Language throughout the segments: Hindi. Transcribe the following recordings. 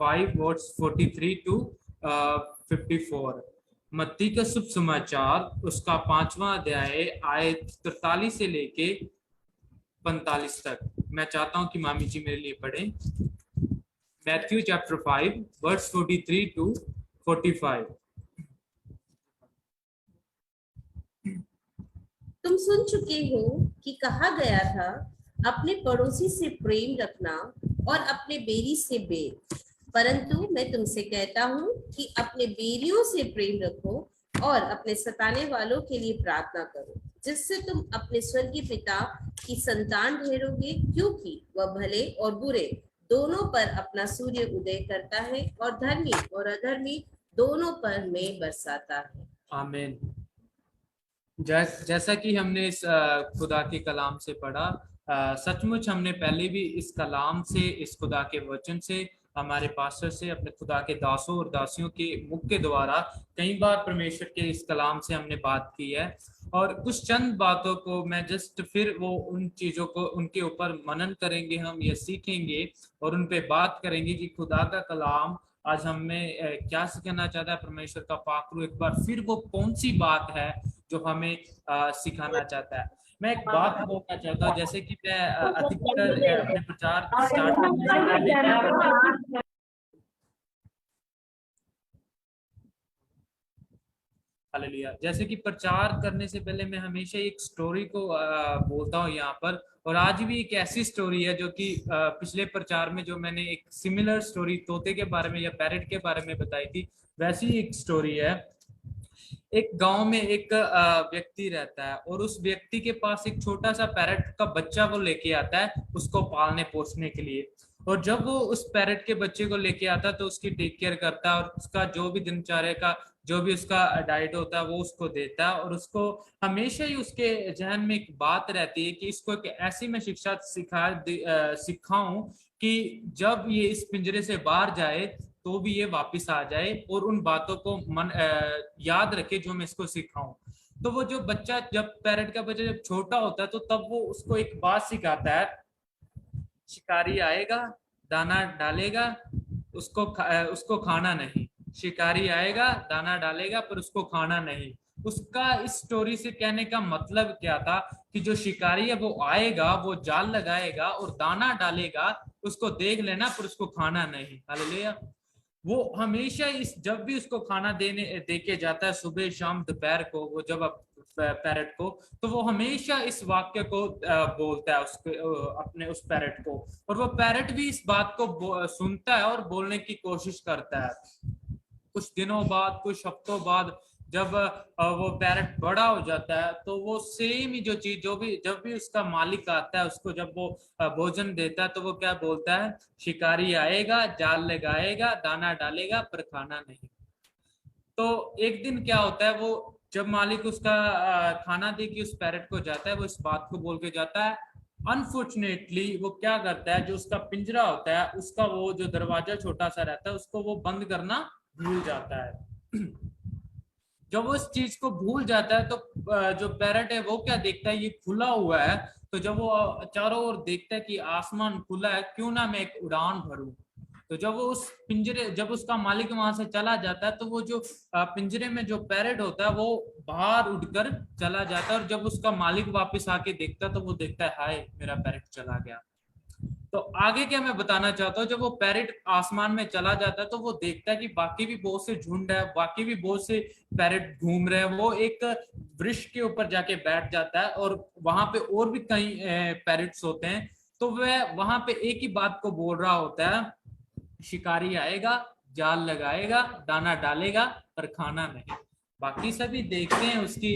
5 वर्स 43 टू 54। मत्ती का शुभ समाचार उसका 5वां अध्याय आयत 43 से लेके 45 तक। मैं चाहता हूं कि मामी जी मेरे लिए पढ़ें। Matthew chapter 5 verse 43 to 45। तुम सुन चुके हो कि कहा गया था, अपने पड़ोसी से प्रेम रखना और अपने बैरी से बैर। परंतु मैं तुमसे कहता हूँ कि अपने बैरियों से प्रेम रखो और अपने सताने वालों के लिए प्रार्थना करो, जिससे तुम अपने स्वर्गीय पिता की संतान ठहरोगे, क्योंकि वह भले और बुरे दोनों पर अपना सूर्य उदय करता है और धर्मी और अधर्मी दोनों पर मेघ बरसाता है। आमीन। जैसा कि हमने इस खुदा के कलाम से पढ़ा, सचमुच हमने पहले भी इस कलाम से, इस खुदा के वचन से, हमारे पास्टर से, अपने खुदा के दासों और दासियों के मुख के द्वारा कई बार परमेश्वर के इस कलाम से हमने बात की है। और कुछ चंद बातों को मैं जस्ट फिर वो उन चीजों को उनके ऊपर मनन करेंगे, हम ये सीखेंगे और उन पे बात करेंगे कि खुदा का कलाम आज हमें क्या सिखाना चाहता है। परमेश्वर का पाकरू एक बार फिर वो कौन सी बात है जो हमें सिखाना चाहता है। मैं एक बात बोलना चाहता हूँ, जैसे कि मैं अधिकतर अपने प्रचार स्टार्ट करने से पहले हालेलुया, जैसे कि प्रचार करने से पहले मैं हमेशा एक स्टोरी को बोलता हूँ यहाँ पर। और आज भी एक ऐसी स्टोरी है जो कि पिछले प्रचार में जो मैंने एक सिमिलर स्टोरी तोते के बारे में या पैरेट के बारे में बताई थी, वैसी एक स्टोरी है। एक गांव में एक व्यक्ति रहता है और उस व्यक्ति के पास एक छोटा सा पैरेट का बच्चा वो लेके आता है उसको पालने पोसने के लिए। और जब वो उस पैरेट के बच्चे को लेके आता है तो उसकी टेक केयर करता है और उसका जो भी दिनचर्या का जो भी उसका डाइट होता है वो उसको देता है। और उसको हमेशा ही उसके जहन में एक बात रहती है कि इसको एक ऐसी मैं शिक्षा सिखाऊं कि जब ये इस पिंजरे से बाहर जाए तो भी ये वापस आ जाए और उन बातों को याद रखे जो मैं इसको सिखाऊं। तो वो जो बच्चा, जब पैरेट का बच्चा जब छोटा होता है तो तब वो उसको एक बात सिखाता है, शिकारी आएगा, दाना डालेगा, उसको खाना नहीं। शिकारी आएगा, दाना डालेगा, पर उसको खाना नहीं। उसका इस स्टोरी से कहने का मतलब क्या था कि जो शिकारी है वो आएगा, वो जाल लगाएगा और दाना डालेगा, उसको देख लेना, पर उसको खाना नहीं। हालेलुया। वो हमेशा इस जब भी उसको खाना देने देके जाता है, सुबह शाम दोपहर को, वो जब पैरेट को, तो वो हमेशा इस वाक्य को बोलता है उसके अपने उस पैरेट को। और वो पैरेट भी इस बात को सुनता है और बोलने की कोशिश करता है। कुछ दिनों बाद, कुछ हफ्तों बाद, जब वो पैरेट बड़ा हो जाता है तो वो सेम ही जो चीज, जो भी जब भी उसका मालिक आता है उसको जब वो भोजन देता है तो वो क्या बोलता है, शिकारी आएगा, जाल लगाएगा, दाना डालेगा, पर खाना नहीं। तो एक दिन क्या होता है, वो जब मालिक उसका खाना दे के उस पैरेट को जाता है, वो इस बात को बोल के जाता है। अनफॉर्चुनेटली वो क्या करता है, जो उसका पिंजरा होता है उसका वो जो दरवाजा छोटा सा रहता है उसको वो बंद करना भूल जाता है। जब वो इस चीज को भूल जाता है तो जो पैरेट है वो क्या देखता है, ये खुला हुआ है। तो जब वो चारों ओर देखता है कि आसमान खुला है, क्यों ना मैं एक उड़ान भरूं। तो जब वो उस पिंजरे, जब उसका मालिक वहां से चला जाता है तो वो जो पिंजरे में जो पैरेट होता है वो बाहर उड़कर चला जाता है। और जब उसका मालिक वापस आके देखता है तो वो देखता है, हाय मेरा पैरेट चला गया। तो आगे क्या मैं बताना चाहता हूँ, जब वो पैरेट आसमान में चला जाता है तो वो देखता है कि बाकी भी बहुत से झुंड है, बाकी भी बहुत से पैरेट घूम रहे हैं। वो एक वृक्ष के ऊपर जाके बैठ जाता है और वहां पे और भी कई पैरेट्स होते हैं। तो वह वहां पे एक ही बात को बोल रहा होता है, शिकारी आएगा, जाल लगाएगा, दाना डालेगा, पर खाना नहीं। बाकी सभी देखते हैं उसकी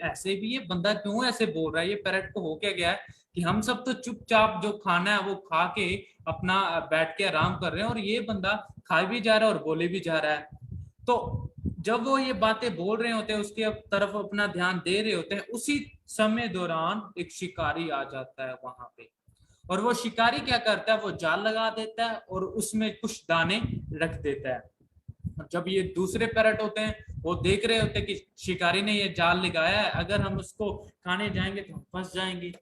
ऐसे भी ये बंदा क्यों ऐसे बोल रहा है, ये पैरेट को हो क्या गया है कि हम सब तो चुपचाप जो खाना है वो खा के अपना बैठ के आराम कर रहे हैं और ये बंदा खा भी जा रहा है और बोले भी जा रहा है। तो जब वो ये बातें बोल रहे होते हैं, उसके तरफ अपना ध्यान दे रहे होते हैं, उसी समय दौरान एक शिकारी आ जाता है वहां पे। और वो शिकारी क्या करता है, वो जाल लगा देता है और उसमें कुछ दाने रख देता है। जब ये दूसरे पैरेट होते हैं वो देख रहे होते हैं कि शिकारी ने ये जाल लगाया है, अगर हम उसको खाने जाएंगे तो हम फंस जाएंगे।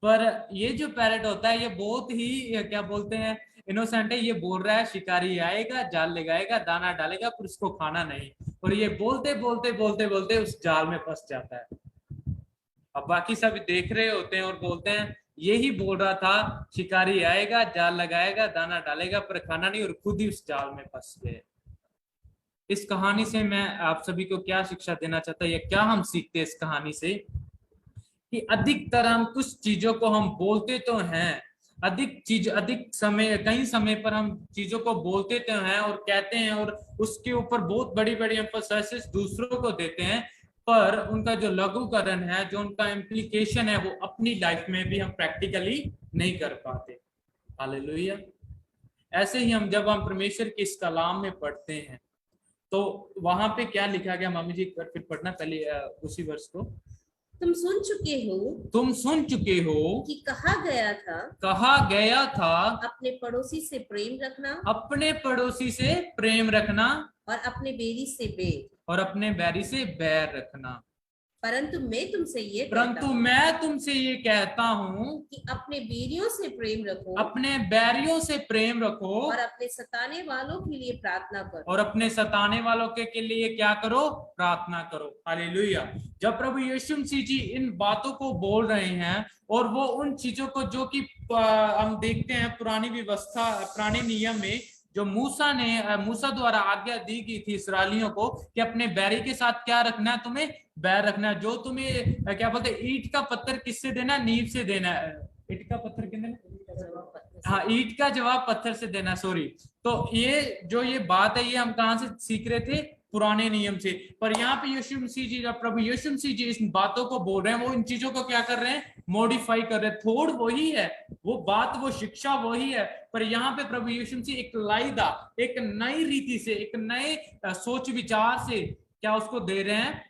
पर ये जो पैरेट होता है ये बहुत ही क्या बोलते हैं इनोसेंट है। ये बोल रहा है शिकारी आएगा, जाल लगाएगा, दाना डालेगा, पर उसको खाना नहीं। और ये बोलते बोलते बोलते बोलते उस जाल में फंस जाता है। अब बाकी सब देख रहे होते हैं और बोलते हैं यही बोल रहा था, शिकारी आएगा, जाल लगाएगा, दाना डालेगा, पर खाना नहीं, और खुद ही उस जाल में फंस गए। इस कहानी से मैं आप सभी को क्या शिक्षा देना चाहता हूं, या क्या हम सीखते हैं इस कहानी से, कि अधिकतर हम कुछ चीजों को हम बोलते तो हैं, अधिक समय, कई समय पर हम चीजों को बोलते तो हैं और कहते हैं, और उसके ऊपर बहुत बड़ी बड़ी एम्फसाइसिस दूसरों को देते हैं, पर उनका जो लघुकरण है, जो उनका इम्प्लीकेशन है, वो अपनी लाइफ में भी हम प्रैक्टिकली नहीं कर पाते। हालेलुया। ऐसे ही जब हम परमेश्वर के इस कलाम में पढ़ते हैं, तो वहां पे क्या लिखा गया, मामी जी एक बार फिर पढ़ना पहले उसी वर्ष को। तुम सुन चुके हो कि कहा गया था अपने पड़ोसी से प्रेम रखना और अपने बैरी से बैर रखना। परंतु मैं तुमसे ये कहता हूँ कि अपने बैरियों से प्रेम रखो और अपने सताने वालों के लिए क्या करो, प्रार्थना करो। हालेलुया। जब प्रभु यीशु मसीह जी इन बातों को बोल रहे हैं, और वो उन चीजों को जो कि हम देखते हैं पुरानी व्यवस्था, पुराने नियम में, जो मूसा द्वारा आज्ञा दी गई थी इस्राएलियों को, कि अपने बैरी के साथ क्या रखना है, तुम्हें बैर रखना है। जो तुम्हें क्या बोलते हैं, ईंट का पत्थर किससे देना, नींव से देना है। ईंट का पत्थर किससे देना, हाँ, ईंट का जवाब पत्थर से देना, सॉरी। तो ये बात है, ये हम कहां से सीख रहे थे, पुराने नियम से। पर यहाँ पे यीशु मसीह जी, प्रभु यीशु मसीह जी इस बातों को बोल रहे हैं, वो इन चीजों को क्या कर रहे हैं, मॉडिफाई कर रहे हैं। थोड़ वही है, वो बात, वो शिक्षा वही है, पर यहाँ पे प्रभु यीशु मसीह एक लाइदा, एक नई रीति से, एक नए सोच विचार से क्या उसको दे रहे हैं,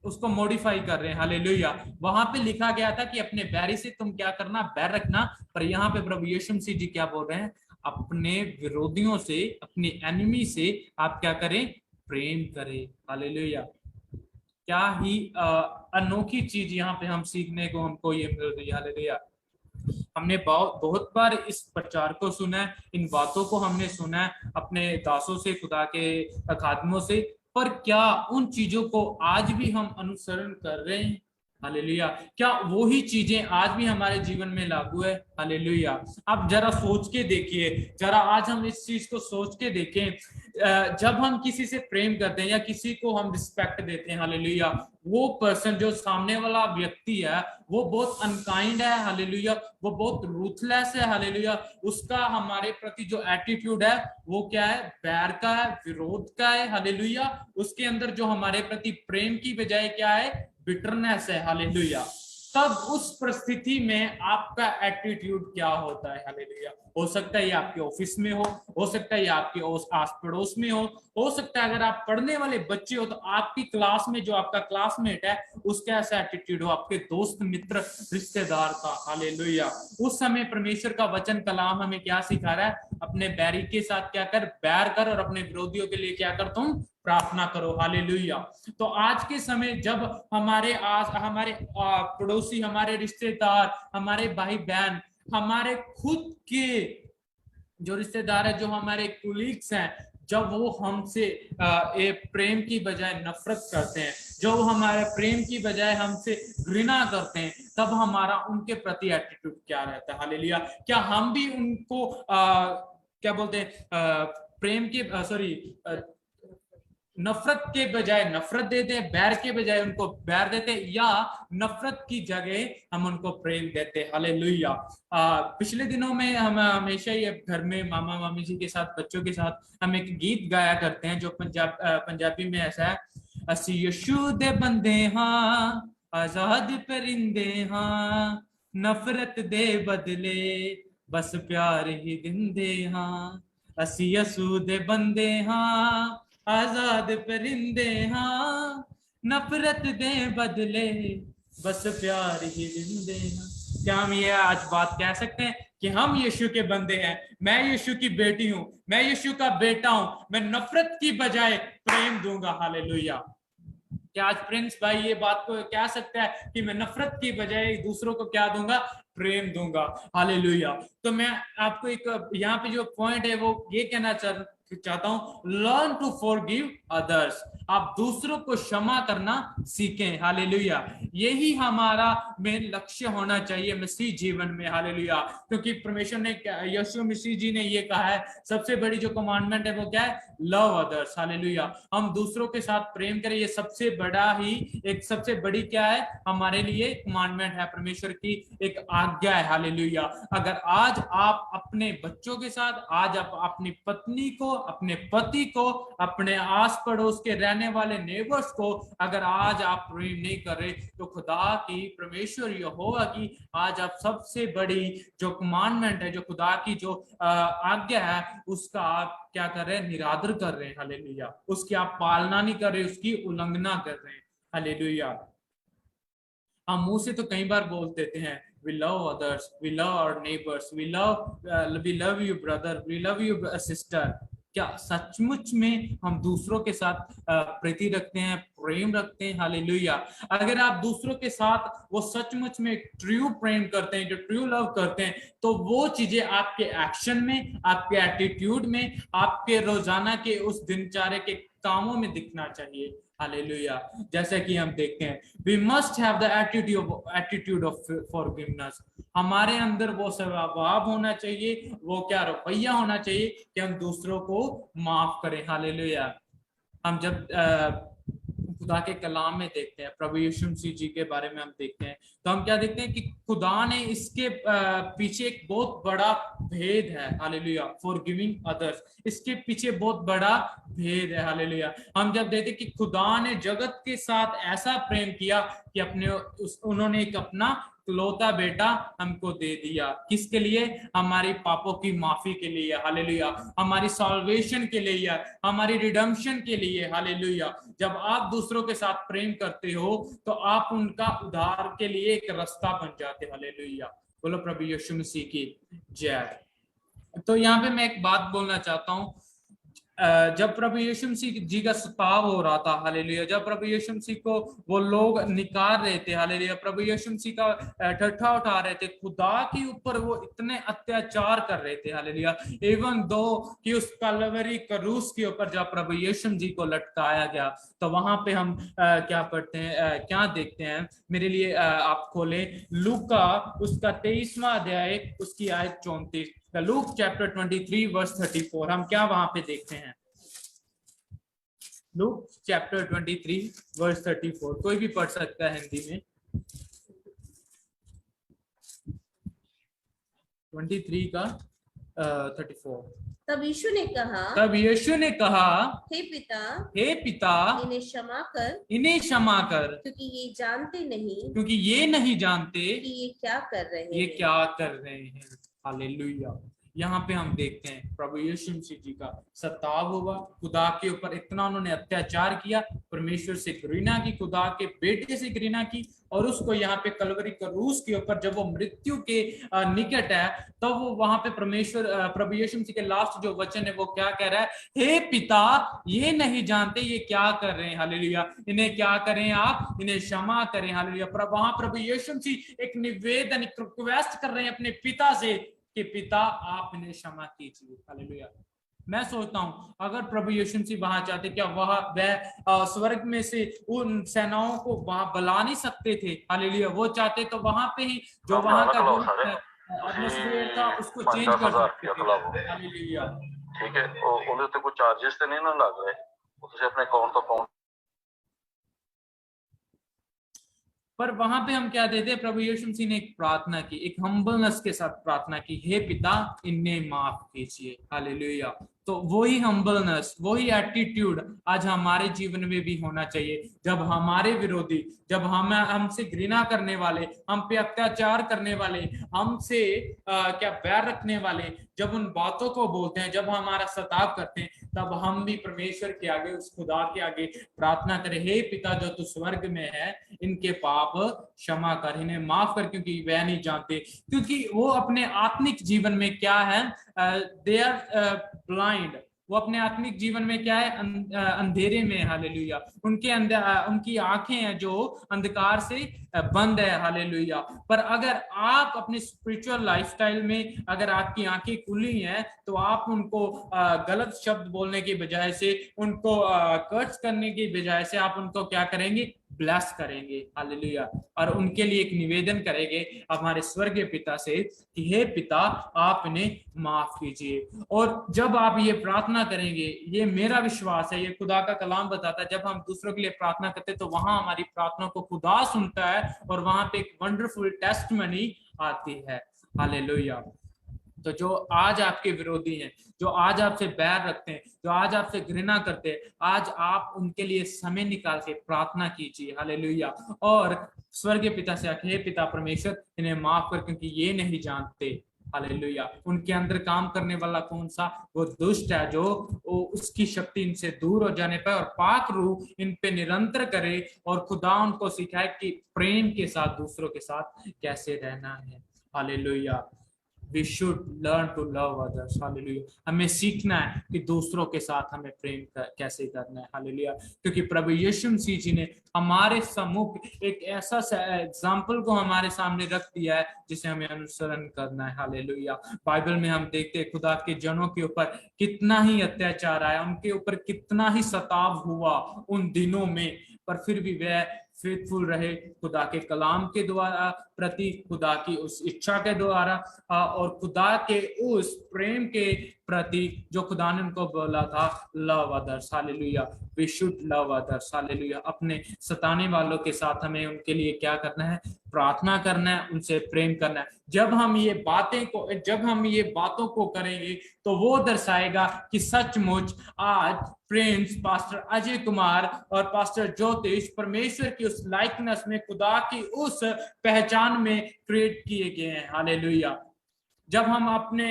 उसको मॉडिफाई कर रहे हैं। हालेलुया। वहां पे लिखा गया था कि अपने बैरी से तुम क्या करना, बैर रखना, पर यहाँ पे प्रभु यीशु मसीह जी क्या बोल रहे हैं, अपने विरोधियों से, अपने एनिमी से आप क्या करें, प्रेम करें। हालेलुया। क्या ही अनोखी चीज यहाँ पे हम सीखने को हमको ये मिल रही है। हालेलुया। हमने बहुत बार इस प्रचार को सुना है, इन बातों को हमने सुना है अपने दासों से, खुदा के खादमों से, पर क्या उन चीजों को आज भी हम अनुसरण कर रहे हैं? हालेलुया। क्या वही चीजें आज भी हमारे जीवन में लागू है? हालेलुया। आप जरा सोच के देखिए, जरा आज हम इस चीज को सोच के देखें, जब हम किसी से प्रेम करते हैं या किसी को हम रिस्पेक्ट देते हैं, हालेलुया, वो पर्सन, जो सामने वाला व्यक्ति है, वो बहुत अनकाइंड है, हालेलुया, वो बहुत रूथलेस है, हालेलुया, उसका हमारे प्रति जो एटीट्यूड है वो क्या है, बैर का है, विरोध का है, हालेलुया, उसके अंदर जो हमारे प्रति प्रेम की बजाय क्या है, बिटरनेस है, हालेलुया, तब उस परिस्थिति में आपका एटीट्यूड क्या होता है? हालेलुया। हो सकता है ये आपके ऑफिस में हो सकता है ये आपके आस पड़ोस में हो सकता है अगर आप पढ़ने वाले बच्चे हो तो आपकी क्लास में जो आपका क्लासमेट है उसका ऐसा एटीट्यूड हो, आपके दोस्त, मित्र, रिश्तेदार का। हालेलुया। उस समय परमेश्वर का वचन कलाम हमें क्या सिखा रहा है, अपने बैरी के साथ क्या कर, बैर कर, और अपने विरोधियों के लिए क्या कर, तुम प्रार्थना करो। हालेलुया। तो आज के समय जब हमारे पड़ोसी, हमारे रिश्तेदार, हमारे भाई बहन, हमारे खुद के जो रिश्तेदार है, जो हमारे कुलीग्स हैं, जब वो हमसे प्रेम की बजाय नफरत करते हैं, जो हमारे प्रेम की बजाय हमसे घृणा करते हैं, तब हमारा उनके प्रति एटीट्यूड क्या रहता है? हालेलुया। क्या हम भी उनको क्या बोलते हैं, प्रेम के नफरत के बजाय नफरत देते हैं, बैर के बजाय उनको बैर देते हैं, या नफरत की जगह हम उनको प्रेम देते हैं? हालेलुया। पिछले दिनों में हम हमेशा ही घर में मामा मामी जी के साथ, बच्चों के साथ हम एक गीत गाया करते हैं, जो पंजाबी में ऐसा है, असी यीशु दे बंदे हाँ, आजाद परिंदे हाँ, नफरत दे बदले बस प्यार ही दिंदे हाँ, असी यीशु दे बंदे हाँ, आजाद परिंदे हाँ, नफरत दे बदले बस प्यार ही जिंदे हाँ। क्या हम ये आज बात कह सकते हैं कि हम यीशु के बंदे हैं, मैं यीशु की बेटी हूं, मैं यीशु का बेटा हूं, मैं नफरत की बजाय प्रेम दूंगा? हालेलुया। क्या आज प्रिंस भाई ये बात को कह सकता है कि मैं नफरत की बजाय दूसरों को क्या दूंगा, प्रेम दूंगा। हालेलुया। तो मैं आपको एक यहाँ पे जो पॉइंट है वो ये कहना चाहता हूं, लर्न टू फॉरगिव अदर्स। आप दूसरों को क्षमा करना सीखें। हालेलुया। यही हमारा मेन लक्ष्य होना चाहिए मसीह जीवन में। हालेलुया। क्योंकि परमेश्वर ने, यीशु मसीह जी ने ये कहा है, सबसे बड़ी जो कमांडमेंट है वो क्या है, लव अदर्स। हालेलुया। हम दूसरों के साथ प्रेम करें, ये सबसे बड़ा ही एक सबसे बड़ी क्या है हमारे लिए कमांडमेंट है, परमेश्वर की एक आज्ञा है। हालेलुया। अगर आज आप अपने बच्चों के साथ, आज आप अपनी पत्नी को, अपने पति को, अपने आस पड़ोस के रहने वाले नेबर्स को अगर आज आप प्रेम नहीं कर रहे, तो खुदा की, परमेश्वर यहोवा की आज आप सबसे बड़ी जो कमांडमेंट है, जो खुदा की जो आज्ञा है, उसका आप क्या कर रहे हैं, निरादर कर रहे हैं। हालेलुया। उसकी आप पालना नहीं कर रहे, उसकी उल्लंघना कर रहे हैं। हालेलुया। हम मुंह से तो कई बार बोल देते हैं, we love others, we love our neighbors, we love you brother, we love you sister। क्या सचमुच में हम दूसरों के साथ प्रीति रखते हैं, प्रेम रखते हैं? हालेलुया। अगर आप दूसरों के साथ वो सचमुच में ट्रू प्रेम करते हैं, जो ट्रू लव करते हैं, तो वो चीजें आपके एक्शन में, आपके एटीट्यूड में, आपके रोजाना के उस दिनचर्या के कामों में दिखना चाहिए। हालेलुया। जैसे कि हम देखते हैं, we must have the attitude of forgiveness. हमारे अंदर वो स्वभाव होना चाहिए, वो क्या रवैया होना चाहिए कि हम दूसरों को माफ करें। हालेलुया। हम जब खुदा के कलाम में देखते हैं, प्रभु यीशु मसीह जी के बारे में हम देखते हैं, तो हम क्या देखते हैं कि खुदा ने इसके पीछे एक बहुत बड़ा भेद है। हालेलुया। फॉरगिविंग अदर्स, इसके पीछे बहुत बड़ा भेद है। हालेलुया। हम जब देखते हैं कि खुदा ने जगत के साथ ऐसा प्रेम किया कि उन्होंने एक अपना इकलौता बेटा हमको दे दिया। किसके लिए? हमारी पापों की माफी के लिए। हालेलुया। हमारी सॉल्वेशन के लिए, हमारी रिडेम्पशन के लिए। हालेलुया। जब आप दूसरों के साथ प्रेम करते हो तो आप उनका उद्धार के लिए एक रास्ता बन जाते। हालेलुया। बोलो प्रभु यीशु मसीह की जय। तो यहाँ पे मैं एक बात बोलना चाहता हूँ, जब प्रभु यीशु मसीह जी का सताव हो रहा था, हालेलुया, जब प्रभु यीशु मसीह को वो लोग निकाल रहे थे, हालेलुया, प्रभु यीशु मसीह का ठट्ठा उठा रहे थे, खुदा के ऊपर वो इतने अत्याचार कर रहे थे। हालेलुया। इवन दो कि उस कलवरी क्रूस के ऊपर जब प्रभु यीशु जी को लटकाया गया, तो वहां पे हम क्या पढ़ते हैं, क्या देखते हैं? मेरे लिए आप खोले लूका उसका 23वां अध्याय, उसकी आयत 34। Luke chapter 23 verse 34। हम क्या वहां पे देखते हैं? Luke chapter 23 verse 34। कोई भी पढ़ सकता है हिंदी में। 23 का 34। तब यीशु ने कहा, हे पिता, इन्हें क्षमा कर, क्योंकि ये नहीं जानते कि ये क्या कर रहे हैं। हालेलुया। यहाँ पे हम देखते हैं प्रभु यीशु मसीह जी का सताव हुआ, खुदा के ऊपर इतना उन्होंने अत्याचार किया, परमेश्वर से घृणा की, खुदा के बेटे से घृणा की, और उसको यहाँ पे कलवरी क्रूस के ऊपर जब वो मृत्यु के निकट है, तो वो वहां पे परमेश्वर, प्रभु यीशु मसीह के लास्ट जो वचन है वो क्या कह रहा है? हे पिता, ये नहीं जानते ये क्या कर रहे हैं। हालेलुया। इन्हें क्या करें आप? इन्हें क्षमा करें। हालेलुया। वहां प्रभु यीशु मसीह एक निवेदन, एक रिक्वेस्ट कर रहे हैं अपने पिता से कि पिता आप इन्हें क्षमा कीजिए। हालेलुया। मैं सोचता हूं अगर प्रभु यीशु मसीह वहां चाहते, क्या वह स्वर्ग में से उन सेनाओं को वहां बुला नहीं सकते थे? हालेलुया। वो चाहते तो वहां पे ही जो वहां का जो एटमॉस्फेयर था उसको चेंज कर सकते थे। हालेलुया। ठीक है, ਉਹਦੇ ਤੇ ਕੋਈ ਚਾਰजेस ਤੇ ਨਹੀਂ ਨਾ ਲੱਗ ਰਹੇ, ਉਹ ਤੁਸੀਂ ਆਪਣੇ ਅਕਾउंट ਤੋਂ ਪਾਉਂ। पर वहां पे हम क्या देते? प्रभु यीशु मसीह ने एक प्रार्थना की, एक हम्बलनेस के साथ प्रार्थना की, हे पिता इन्हें माफ कीजिए। हालेलुया। तो वही हम्बलनेस, वही एटीट्यूड आज हमारे जीवन में भी होना चाहिए। जब हमारे विरोधी, जब हमसे घृणा करने वाले, हम पे अत्याचार करने वाले, हमसे क्या बैर रखने वाले जब उन बातों को बोलते हैं, जब हमारा सताव करते हैं, तब हम भी परमेश्वर के आगे, उस खुदा के आगे प्रार्थना करें, हे पिता जो तू स्वर्ग में है, इनके पाप क्षमा कर, इन्हें माफ कर, क्योंकि वह नहीं जानते। क्योंकि वो अपने आत्मिक जीवन में क्या है? They are blind. वो अपने आत्मिक जीवन में क्या है, अंधेरे में है। हालेलुया। उनकी आंखें हैं जो अंधकार से बंद है। हालेलुया। पर अगर आप अपने स्पिरिचुअल लाइफस्टाइल में अगर आपकी आंखें खुली हैं तो आप उनको गलत शब्द बोलने की बजाय से, उनको कर्ज करने की बजाय से आप उनको क्या करेंगे, ब्लेस करेंगे। हालेलुया। और उनके लिए एक निवेदन करेंगे हमारे स्वर्गीय पिता से कि हे पिता आप इन्हें माफ कीजिए। और जब आप ये प्रार्थना करेंगे, ये मेरा विश्वास है, ये खुदा का कलाम बताता है, जब हम दूसरों के लिए प्रार्थना करते हैं तो वहां हमारी प्रार्थना को खुदा सुनता है और वहां पे एक वंडरफुल टेस्टमनी आती है। हालेलुया। तो जो आज आपके विरोधी हैं, जो आज आपसे बैर रखते हैं, जो आज आपसे घृणा करते हैं, आज आप उनके लिए समय निकाल के प्रार्थना कीजिए। हालेलुया। और स्वर्गीय पिता से आखे, हे पिता परमेश्वर इन्हें माफ कर, क्योंकि ये नहीं जानते। हालेलुया। उनके अंदर काम करने वाला कौन सा, वो दुष्ट है, जो उसकी शक्ति इनसे दूर हो जाने पर और पाक रूह इन पे निरंतर करे और खुदा उनको सिखाए कि प्रेम के साथ दूसरों के साथ कैसे रहना है। Hallelujah. We should learn to love others. Hallelujah. हमें सीखना है कि दूसरों के साथ हमें प्रेम कैसे करना है। हालेलुया। क्योंकि प्रभु यीशु मसीह जी ने हमारे सम्मुख एक ऐसा एग्जाम्पल को हमारे सामने रख दिया है जिसे हमें अनुसरण करना है। हालेलुया। बाइबल में हम देखते हैं खुदा के जनों के ऊपर कितना ही अत्याचार आया, उनके ऊपर कितना ही सताव हुआ उन दिनों में, पर फिर भी वह फेथफुल रहे खुदा के कलाम के द्वारा प्रति, खुदा की उस इच्छा के द्वारा और खुदा के उस प्रेम के प्रति जो खुदा ने उनको बोला था, love others. Hallelujah. We should love others. Hallelujah. अपने सताने वालों के साथ हमें उनके लिए क्या करना है, प्रार्थना करना है, उनसे प्रेम करना है। जब हम ये बातों को करेंगे तो वो दर्शाएगा कि सचमुच आज प्रिंस पास्टर अजय कुमार और पास्टर ज्योतिष परमेश्वर की उस लाइकनेस में, खुदा की उस पहचान में क्रिएट किए गए हैं। हालेलुया। जब हम अपने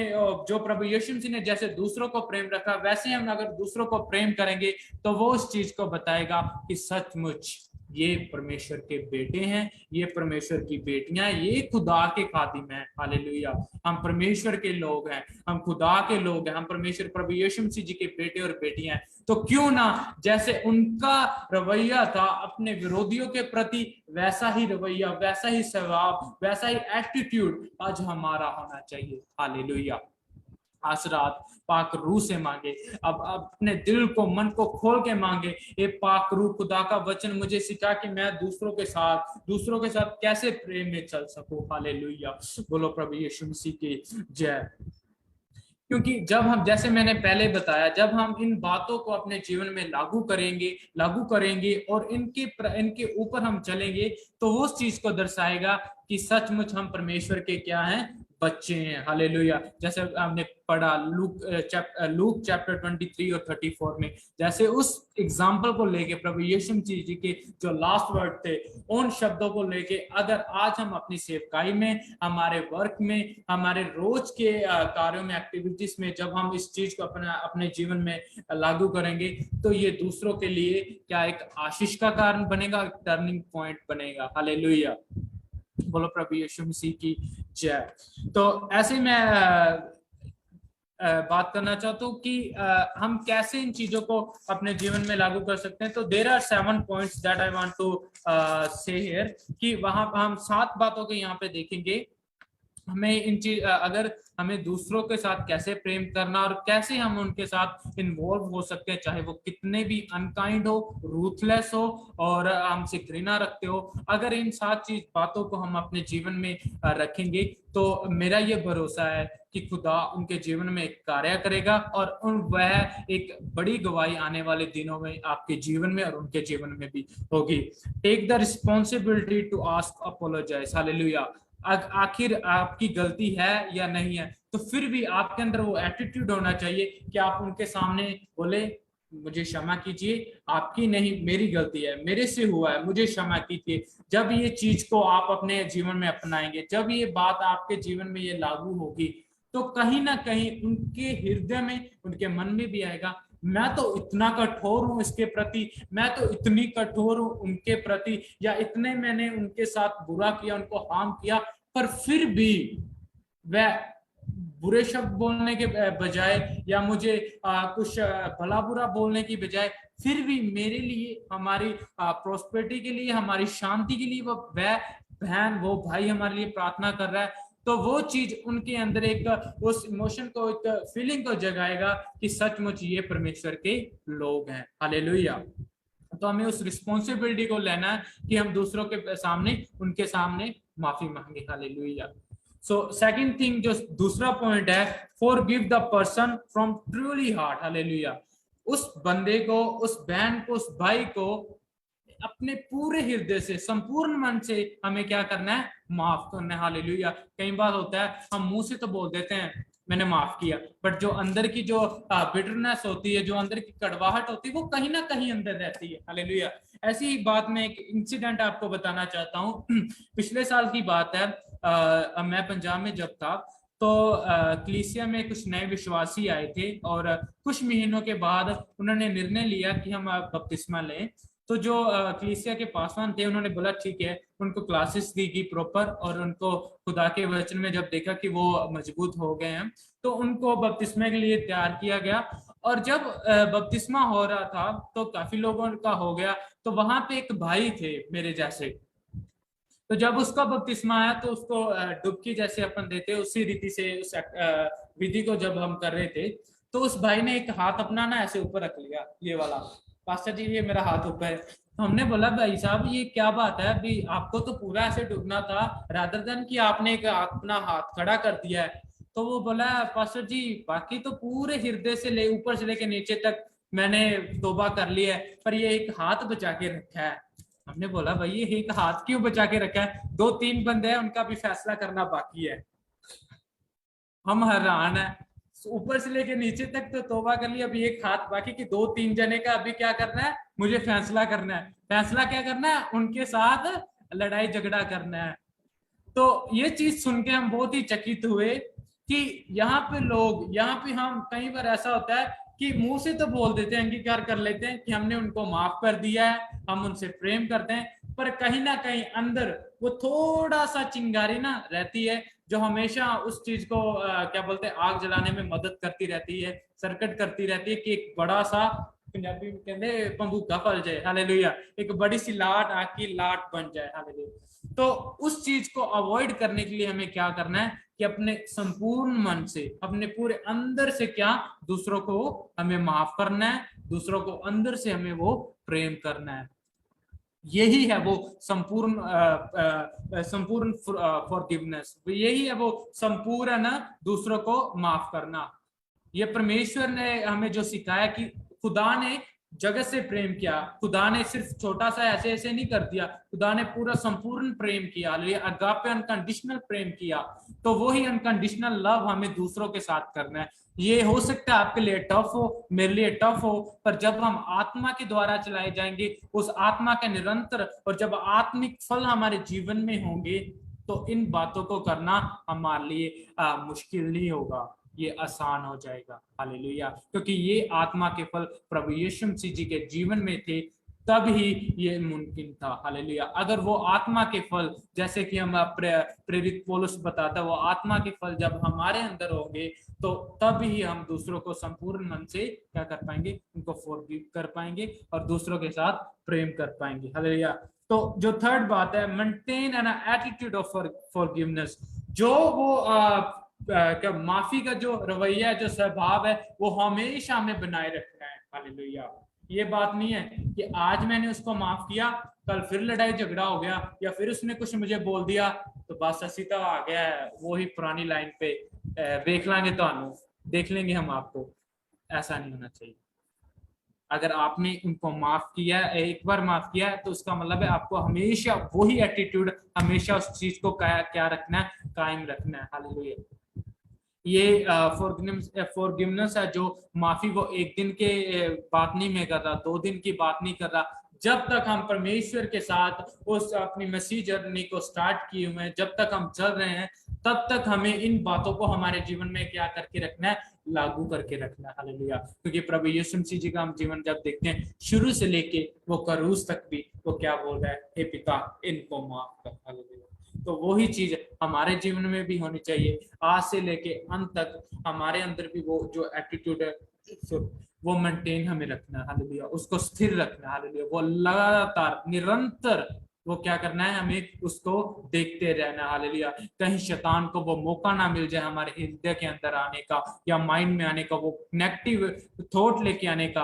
जो प्रभु यीशु मसीह ने जैसे दूसरों को प्रेम रखा, वैसे हम अगर दूसरों को प्रेम करेंगे तो वो उस चीज को बताएगा कि सचमुच ये परमेश्वर के बेटे हैं, ये परमेश्वर की बेटियां, ये खुदा के खादिम हैं। हालेलुया। हम परमेश्वर के लोग हैं, हम खुदा के लोग हैं, हम परमेश्वर प्रभु यीशु मसीह जी के बेटे और बेटियां हैं। तो क्यों ना जैसे उनका रवैया था अपने विरोधियों के प्रति, वैसा ही रवैया, वैसा ही स्वभाव, वैसा ही एटीट्यूड आज हमारा होना चाहिए। हालेलुया। आज रात पाक रूह से मांगे, अब अपने दिल को, मन को खोल के मांगे, ये पाक रूह खुदा का वचन मुझे सिखा कि मैं दूसरों के साथ कैसे प्रेम में चल सकूं। हालेलुया। बोलो प्रभु यीशु मसीह की जय। क्योंकि जब हम, जैसे मैंने पहले बताया, जब हम इन बातों को अपने जीवन में लागू करेंगे और इनके ऊपर हम चलेंगे तो वो उस चीज को दर्शाएगा कि सचमुच हम परमेश्वर के क्या हैं, बच्चे हैं। हालेलुया। जैसे हमने पढ़ा लूक चैप्टर 23 और 34 में, जैसे उस एग्जाम्पल को लेके प्रभु यीशु मसीह जी के जो लास्ट वर्ड थे, उन शब्दों को लेके अगर आज हम अपनी सेवकाई में, हमारे वर्क में, हमारे रोज के कार्यों में, एक्टिविटीज में, जब हम इस चीज को अपने जीवन में लागू करेंगे तो ये दूसरों के लिए क्या एक आशीष का कारण बनेगा, टर्निंग पॉइंट बनेगा। हालेलुया। बोलो प्रभु यीशु मसीह की जय। तो ऐसे मैं बात करना चाहता हूँ कि हम कैसे इन चीजों को अपने जीवन में लागू कर सकते हैं। तो there are 7 points that I want to say here, कि वहां हम 7 बातों को यहाँ पे देखेंगे। हमें अगर हमें दूसरों के साथ कैसे प्रेम करना और कैसे हम उनके साथ इन्वॉल्व हो सकते हैं, चाहे वो कितने भी अनकाइंड हो, रूथलेस हो और हमसे घृणा रखते हो, अगर इन 7 बातों को हम अपने जीवन में रखेंगे तो मेरा ये भरोसा है कि खुदा उनके जीवन में एक कार्य करेगा और वह एक बड़ी गवाही आने वाले दिनों में आपके जीवन में और उनके जीवन में भी होगी। Take the responsibility to ask apologise. Hallelujah. आखिर आपकी गलती है या नहीं है, तो फिर भी आपके अंदर वो एटीट्यूड होना चाहिए कि आप उनके सामने बोले, मुझे क्षमा कीजिए, आपकी नहीं मेरी गलती है, मेरे से हुआ है, मुझे क्षमा कीजिए। जब ये चीज को आप अपने जीवन में अपनाएंगे, जब ये बात आपके जीवन में ये लागू होगी, तो कहीं ना कहीं उनके हृदय में, उनके मन में भी आएगा, मैं तो इतना कठोर हूं इसके प्रति, मैं तो इतनी कठोर हूं उनके प्रति, या इतने मैंने उनके साथ बुरा किया, उनको हार्म किया, पर फिर भी वह बुरे शब्द बोलने के बजाय या मुझे कुछ भला बुरा बोलने की बजाय फिर भी मेरे लिए, हमारी प्रोस्पेरिटी के लिए, हमारी शांति के लिए वो बहन वो भाई हमारे लिए प्रार्थना कर रहा है, तो वो चीज उनके अंदर एक उस इमोशन को, एक फीलिंग को जगाएगा कि सचमुच ये परमेश्वर के लोग हैं। हालेलुया। तो हमें उस रिस्पॉन्सिबिलिटी को लेना है कि हम दूसरों के सामने, उनके सामने माफी मांगे। हालेलुया। सो सेकंड थिंग, जो दूसरा पॉइंट है, forgive the person from truly heart. Hallelujah. उस बंदे को, उस बहन को, उस भाई को अपने पूरे हृदय से, संपूर्ण मन से हमें क्या करना है? माफ करना है। हालेलुया। कई बार होता है हम मुंह से तो बोल देते हैं मैंने माफ किया, बट जो अंदर की जो बिटरनेस होती है, जो अंदर की कड़वाहट होती है, वो कहीं ना कहीं अंदर रहती है। हालेलुया। ऐसी ही बात में एक इंसिडेंट आपको बताना चाहता हूँ। पिछले साल की बात है, मैं पंजाब में जब था, तो कलीसिया में कुछ नए विश्वासी आए थे और कुछ महीनों के बाद उन्होंने निर्णय लिया कि हम बपतिस्मा लें। तो जो कलीसिया के पासवान थे, उन्होंने बोला ठीक है, उनको क्लासेस दी गई प्रॉपर, और उनको खुदा के वचन में जब देखा कि वो मजबूत हो गए हैं, तो उनको बपतिस्मा के लिए तैयार किया गया। और जब बपतिस्मा हो रहा था तो काफी लोगों का हो गया, तो वहां पे एक भाई थे मेरे जैसे। तो जब उसका बपतिस्मा आया तो उसको डुबकी जैसे अपन देते उसी रीति से, उस विधि को जब हम कर रहे थे, तो उस भाई ने एक हाथ अपना ना ऐसे ऊपर रख लिया, ये वाला, पास्टर जी ये मेरा हाथ ऊपर है। तो हमने बोला भाई साहब ये क्या बात है, अभी आपको तो पूरा ऐसे डूबना था, रादर देन कि आपने एक अपना हाथ खड़ा कर दिया है। तो वो बोला पास्टर जी बाकी तो पूरे हृदय से ले ऊपर से लेके नीचे तक मैंने तौबा कर लिया है, पर ये एक हाथ बचा के रखा है। हमने बोला भाई ये एक हाथ क्यों बचा के रखा है? 2-3 बंदे हैं, उनका भी फैसला करना बाकी है। हम हैरान है, ऊपर से लेके नीचे तक तो तौबा कर लिया, अभी एक हाथ बाकी, कि 2-3 जने का अभी क्या करना है? मुझे फैसला करना है। फैसला क्या करना है? उनके साथ लड़ाई झगड़ा करना है। तो ये चीज सुन के हम बहुत ही चकित हुए कि यहाँ पे लोग, यहाँ पे हम, कई बार ऐसा होता है कि मुंह से तो बोल देते हैं, अंगीकार कर लेते हैं कि हमने उनको माफ कर दिया है, हम उनसे प्रेम करते हैं, पर कहीं ना कहीं अंदर वो थोड़ा सा चिंगारी ना रहती है, जो हमेशा उस चीज को क्या बोलते हैं, आग जलाने में मदद करती रहती है, सर्कट करती रहती है कि एक बड़ा सा, पंजाबी में कहते पंबूका फल जाए। हालेलुया। एक बड़ी सी लाट, आग की लाट बन जाए। हालेलुया। तो उस चीज को अवॉइड करने के लिए हमें क्या करना है कि अपने संपूर्ण मन से, अपने पूरे अंदर से क्या, दूसरों को हमें माफ करना है, दूसरों को अंदर से हमें वो प्रेम करना है। यही है वो संपूर्ण फॉरगिवनेस, यही है वो संपूर्ण दूसरों को माफ करना। ये परमेश्वर ने हमें जो सिखाया कि खुदा ने जगत से प्रेम किया, खुदा ने सिर्फ छोटा सा ऐसे ऐसे नहीं कर दिया, खुदा ने पूरा संपूर्ण प्रेम किया, अगापे अनकंडीशनल प्रेम किया। तो वो ही अनकंडीशनल लव हमें दूसरों के साथ करना है। ये हो सकता है आपके लिए टफ हो, मेरे लिए टफ हो, पर जब हम आत्मा के द्वारा चलाए जाएंगे, उस आत्मा के निरंतर, और जब आत्मिक फल हमारे जीवन में होंगे, तो इन बातों को करना हमारे लिए मुश्किल नहीं होगा, ये आसान हो जाएगा। हालेलुया। क्योंकि ये आत्मा के फल प्रभु यीशु मसीह जी के जीवन में थे, तब ही ये मुमकिन था। हालेलुया। अगर वो आत्मा के फल, जैसे कि हम प्रेरित पौलुस बताता, वो आत्मा के फल जब हमारे अंदर होंगे, तो तब ही हम दूसरों को संपूर्ण मन से क्या कर पाएंगे? उनको फॉरगिव कर पाएंगे और दूसरों के साथ प्रेम कर पाएंगे। हालेलुया। तो जो थर्ड बात है, maintain an attitude of forgiveness. जो वो क्या माफी का जो रवैया है, जो स्वभाव है, वो हमेशा हमें बनाए रखना है। हालेलुया। ये बात नहीं है कि आज मैंने उसको माफ किया, कल फिर लड़ाई झगड़ा हो गया, या फिर उसने कुछ मुझे बोल दिया तो बस असी तो आ गया है वो ही पुरानी लाइन पे, देख लेंगे तो देख लेंगे हम आपको। ऐसा नहीं होना चाहिए। अगर आपने उनको माफ किया, एक बार माफ किया है, तो उसका मतलब है आपको हमेशा वही एटीट्यूड, हमेशा उस चीज को क्या रखना है? कायम रखना है। हालेलुया। ये फॉरगिवनेस है, जो माफी, वो एक दिन के बात नहीं मैं कर रहा, 2 दिन की बात नहीं कर रहा। जब तक हम परमेश्वर के साथ उस अपनी मसीह जर्नी को स्टार्ट किए हुए हैं, जब तक हम चल रहे हैं, तब तक हमें इन बातों को हमारे जीवन में क्या करके रखना है? लागू करके रखना है। हालेलुया। क्योंकि प्रभु यीशु मसीह जी का हम जीवन जब देखते हैं, शुरू से लेके वो क्रूस तक भी वो क्या बोल रहा है? हे पिता इनको माफ कर। हालेलुया। तो वही चीज हमारे जीवन में भी होनी चाहिए। आज से लेके अंत तक हमारे अंदर भी वो जो एटीट्यूड है वो मेंटेन हमें रखना है, हालेलुया, उसको स्थिर रखना है, हालेलुया, वो लगातार निरंतर वो क्या करना है, हमें उसको देखते रहना, हालेलुया। कहीं शैतान को वो मौका ना मिल जाए हमारे हृदय के अंदर आने का या माइंड में आने का, वो नेगेटिव थॉट लेके आने का,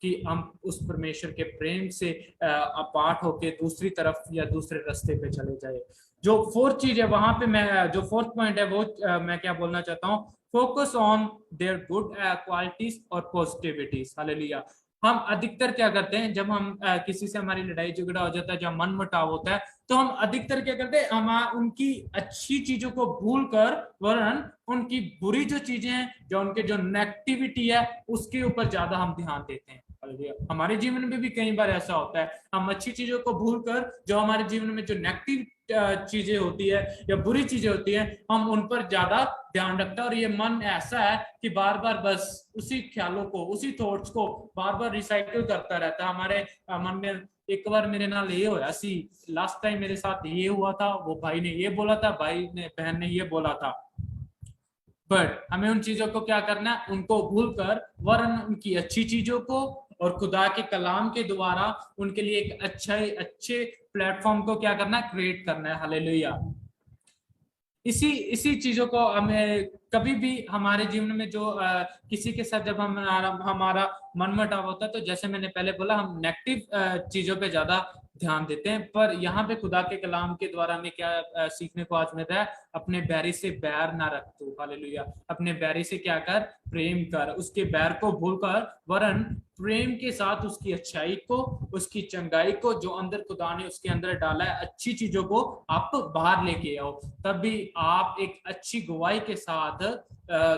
कि हम उस परमेश्वर के प्रेम से अपार्ट होके दूसरी तरफ या दूसरे रास्ते पे चले जाए। जो फोर्थ चीज है वहां पे मैं, जो फोर्थ पॉइंट है वो मैं क्या बोलना चाहता हूँ, focus on their good qualities और पॉजिटिविटीज, हालेलुया। हम अधिकतर क्या करते हैं, जब हम किसी से हमारी लड़ाई झगड़ा हो जाता है, जब मन मुटाव होता है, तो हम अधिकतर क्या करते हैं, हम उनकी अच्छी चीजों को भूल कर वरन उनकी बुरी जो चीजें हैं, जो उनके जो नेगेटिविटी है उसके ऊपर ज्यादा हम ध्यान देते हैं। हमारे जीवन में भी कई बार ऐसा होता है, हम अच्छी चीजों को भूलकर जो हमारे जीवन में जो नेगेटिव चीजें होती है या बुरी चीजें होती हैं, हम उन पर ज्यादा ध्यान रखते हैं। और ये मन ऐसा है कि बार बार बस उसी ख्यालों को, उसी थॉट्स को बार बार रिसाइकिल करता रहता है हमारे मन में। एक बार मेरे नाल ये होया सी, लास्ट टाइम मेरे साथ ये हुआ था, वो भाई ने ये बोला था, भाई ने बहन ने ये बोला था, बट हमें उन चीजों को क्या करना है, उनको भूलकर वरन उनकी अच्छी चीजों को और खुदा के कलाम के द्वारा उनके लिए एक अच्छे प्लेटफॉर्म को क्या करना है, क्रिएट करना है, हालेलुया। इसी चीजों को हमें कभी भी हमारे जीवन में जो किसी के साथ जब हमारा मनमुटाव होता है, तो जैसे मैंने पहले बोला, हम नेगेटिव चीजों पे ज्यादा ध्यान देते हैं। पर यहाँ पे खुदा के कलाम के द्वारा हमें क्या सीखने को आज मिल रहा है, अपने बैरी से बैर ना रख तू, हालेलुया। अपने बैरी से क्या कर, प्रेम कर, उसके बैर को भूलकर वरन प्रेम के साथ उसकी अच्छाई को, उसकी चंगाई को, जो अंदर खुदा ने उसके अंदर डाला है, अच्छी चीजों को आप बाहर लेके आओ, तभी आप एक अच्छी गवाही के साथ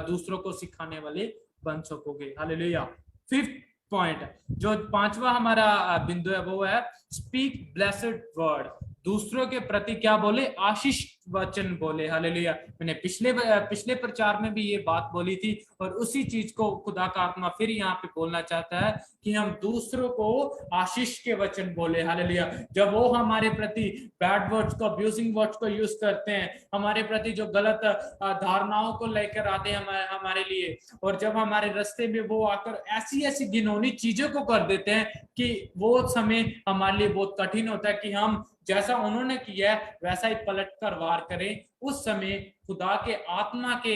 दूसरों को सिखाने वाले बन सकोगे, हालेलुया। फिफ्थ पॉइंट, जो पांचवा हमारा बिंदु है, वो है स्पीक ब्लेस्ड वर्ड। दूसरों के प्रति क्या बोले, आशीष वचन बोले, हालेलुया। मैंने पिछले प्रचार में भी ये बात बोली थी, और उसी चीज को खुदा का आत्मा फिर यहाँ पे बोलना चाहता है कि हम दूसरों को आशीष के वचन बोले, हालेलुया। जब वो हमारे प्रति बैड वर्ड्स को, अब्यूजिंग वर्ड्स को यूज करते हैं, हमारे प्रति जो गलत धारणाओं को लेकर आते हैं हमारे लिए, और जब हमारे रास्ते में वो आकर ऐसी ऐसी घिनौनी चीजों को कर देते हैं कि वो समय हमारे लिए बहुत कठिन होता है कि हम जैसा उन्होंने किया है वैसा ही पलट कर वार करें। उस समय खुदा के आत्मा के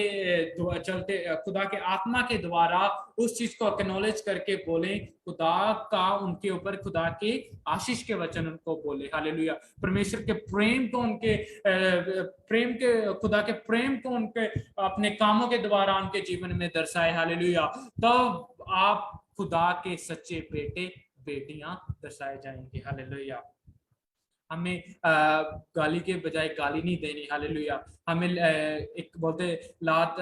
चलते, खुदा के आत्मा के द्वारा उस चीज को एक्नॉलेज करके बोले, खुदा का उनके ऊपर, खुदा के आशीष के वचन उनको बोले, हालेलुया। परमेश्वर के प्रेम को, उनके खुदा के प्रेम को उनके अपने कामों के द्वारा उनके जीवन में दर्शाए, हालेलुया। तब आप खुदा के सच्चे बेटे बेटियां दर्शाए जाएंगे, हालेलुया। हमें गाली के बजाय गाली नहीं देनी, हालेलुया। हमें एक बोलते लात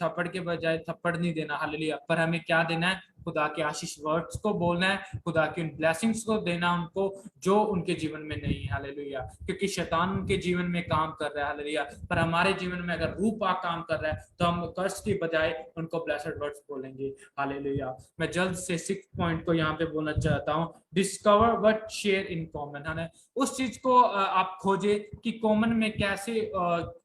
थप्पड़ के बजाय थप्पड़ नहीं देना, हालेलुया। पर हमें क्या देना है, खुदा के आशीष वर्ड्स को बोलना है, खुदा की ब्लेसिंग्स को देना उनको, जो उनके जीवन में नहीं है, हालेलुया। क्योंकि शैतान उनके जीवन में काम कर रहा है, हालेलुया। पर हमारे जीवन में अगर रूह पाक काम कर रहा है, तो हम कर्स की बजाय उनको ब्लेस्ड वर्ड्स बोलेंगे, हालेलुया। मैं जल्द से 6 पॉइंट को यहाँ पे बोलना चाहता हूँ, discover what share in common, है ना। उस चीज को आप खोजे कि कॉमन में कैसे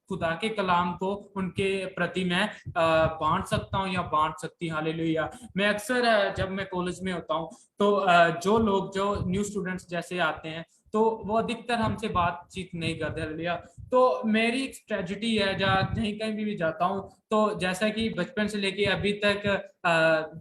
खुदा के कलाम को उनके प्रति मैं बांट सकता हूँ या बांट सकती, हालेलुया। मैं अक्सर जब मैं कॉलेज में होता हूँ, तो जो लोग, जो न्यू स्टूडेंट्स जैसे आते हैं, तो वो अधिकतर हमसे बातचीत नहीं करते, हालेलुया। तो मेरी एक स्ट्रेटजी है, जहाँ कहीं भी जाता हूँ, तो जैसा कि बचपन से लेके अभी तक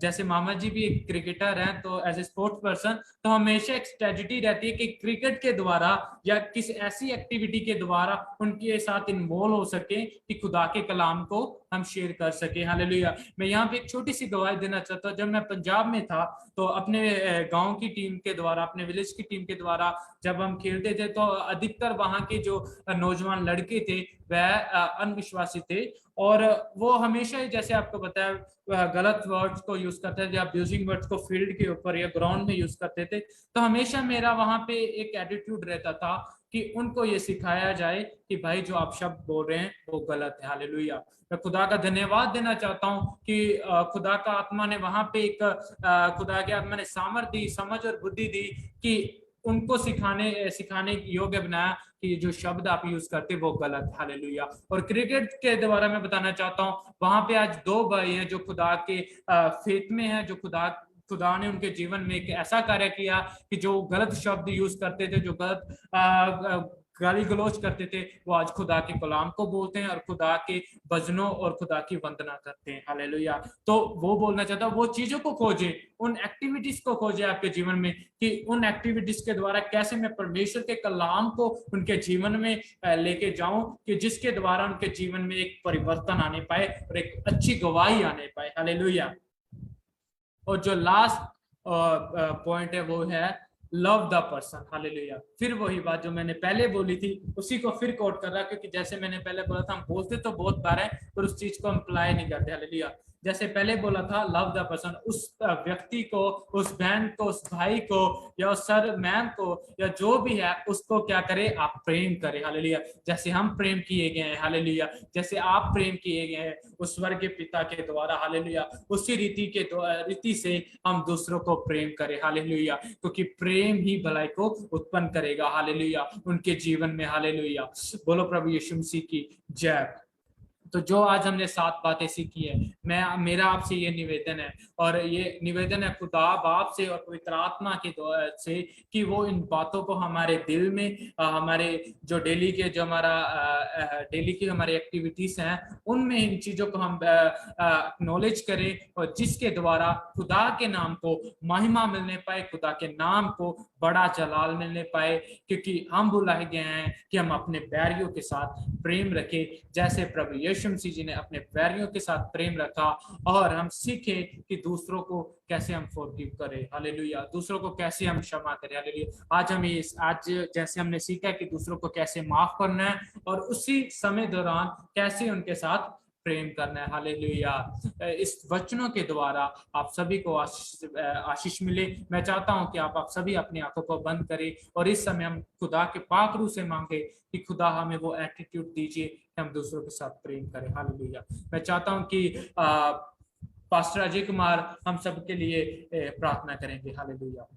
जैसे मामा जी भी एक क्रिकेटर हैं, तो एज ए स्पोर्ट्स पर्सन, तो हमेशा एक स्ट्रेटजी रहती है कि क्रिकेट के द्वारा या किसी ऐसी एक्टिविटी के द्वारा उनके साथ इन्वॉल्व हो सके कि खुदा के कलाम को हम शेयर कर सके, हालेलुया। मैं यहाँ पे एक छोटी सी गवाही देना चाहता हूँ। जब मैं पंजाब में था, तो अपने गांव की टीम के द्वारा, अपने विलेज की टीम के द्वारा जब हम खेलते थे, तो अधिकतर वहां के जो नौजवान लड़के थे वह अनविश्वासी थे, और वो हमेशा ही, जैसे आपको बताया, गलत वर्ड्स को यूज करते थे या अब्यूजिंग वर्ड्स को फील्ड के ऊपर या ग्राउंड में यूज करते थे। तो हमेशा मेरा वहां पे एक एटीट्यूड रहता था कि उनको ये सिखाया जाए कि भाई जो आप शब्द बोल रहे हैं वो गलत है, हालेलुया। मैं खुदा का धन्यवाद देना चाहता हूँ कि खुदा का आत्मा ने वहां पे एक खुदा के आत्मा ने सामर्थ्य दी, समझ और बुद्धि दी कि उनको सिखाने योग्य बनाया कि जो शब्द आप यूज करते वो गलत। हालेलुया। और क्रिकेट के द्वारा मैं बताना चाहता हूँ, वहां पे आज दो भाई हैं जो खुदा के फेथ में हैं, जो खुदा ने उनके जीवन में एक ऐसा कार्य किया कि जो गलत शब्द यूज करते थे, जो गलत गाली गलौज करते थे, वो आज खुदा के कलाम को बोलते हैं और खुदा के भजनों और खुदा की वंदना करते हैं। हालेलुया। तो वो बोलना चाहता हूँ, वो चीजों को खोजे, उन एक्टिविटीज को खोजे आपके जीवन में, कि उन एक्टिविटीज के द्वारा कैसे मैं परमेश्वर के कलाम को उनके जीवन में लेके जाऊं, कि जिसके द्वारा उनके जीवन में एक परिवर्तन आने पाए और एक अच्छी गवाही आने पाए। हालेलुया। और जो लास्ट पॉइंट है वो है लव द पर्सन। हालेलुया। फिर वही बात जो मैंने पहले बोली थी उसी को फिर कोट कर रहा, क्योंकि जैसे मैंने पहले बोला था, हम बोलते तो बहुत बार है पर उस चीज को हम अप्लाई नहीं करते। हालेलुया। जैसे पहले बोला था, लव द पर्सन, उस व्यक्ति को, उस बहन को, उस भाई को, या उस सर मैम को, या जो भी है उसको क्या करे, आप प्रेम करें। हालेलुया। जैसे हम प्रेम किए गए हैं। हालेलुया। जैसे आप प्रेम किए गए हैं उस स्वर्गीय पिता के द्वारा। हालेलुया। उसी रीति से हम दूसरों को प्रेम करें। हालेलुया। क्योंकि प्रेम ही भलाई को उत्पन्न करेगा। हालेलुया। उनके जीवन में। हालेलुया। बोलो प्रभु यीशु मसीह की जय। तो जो आज हमने 7 बातें सीखी है, मेरा आपसे ये निवेदन है, और ये निवेदन है खुदा बाप से और पवित्र आत्मा के से, कि वो इन बातों को हमारे दिल में, हमारे जो डेली के जो डेली की हमारी एक्टिविटीज हैं उनमें इन चीजों को हम नॉलेज करें, और जिसके द्वारा खुदा के नाम को महिमा मिलने पाए, खुदा के नाम को बड़ा जलाल मिलने पाए, क्योंकि हम बुलाए गए हैं कि हम अपने बैरियों के साथ प्रेम रखें, जैसे प्रभु यीशु मसीह जी ने अपने बैरियों के साथ प्रेम रखा, और हम सीखें कि दूसरों को कैसे हम फॉरगिव करें। हालेलुया। दूसरों को कैसे हम क्षमा करें। हालेलुया। आज जैसे हमने सीखा कि दूसरों को कैसे माफ करना है, और उसी समय दौरान कैसे उनके साथ प्रेम करना है। हालेलुया। इस वचनों के द्वारा आप सभी को आशीष मिले। मैं चाहता हूं कि आप सभी अपनी आंखों को बंद करें, और इस समय हम खुदा के पाक रूह से मांगे कि खुदा हमें वो एटीट्यूड दीजिए कि हम दूसरों के साथ प्रेम करें। हालेलुया। मैं चाहता हूं कि पास्टर अजय कुमार हम सब के लिए प्रार्थना करेंगे। हालेलुया।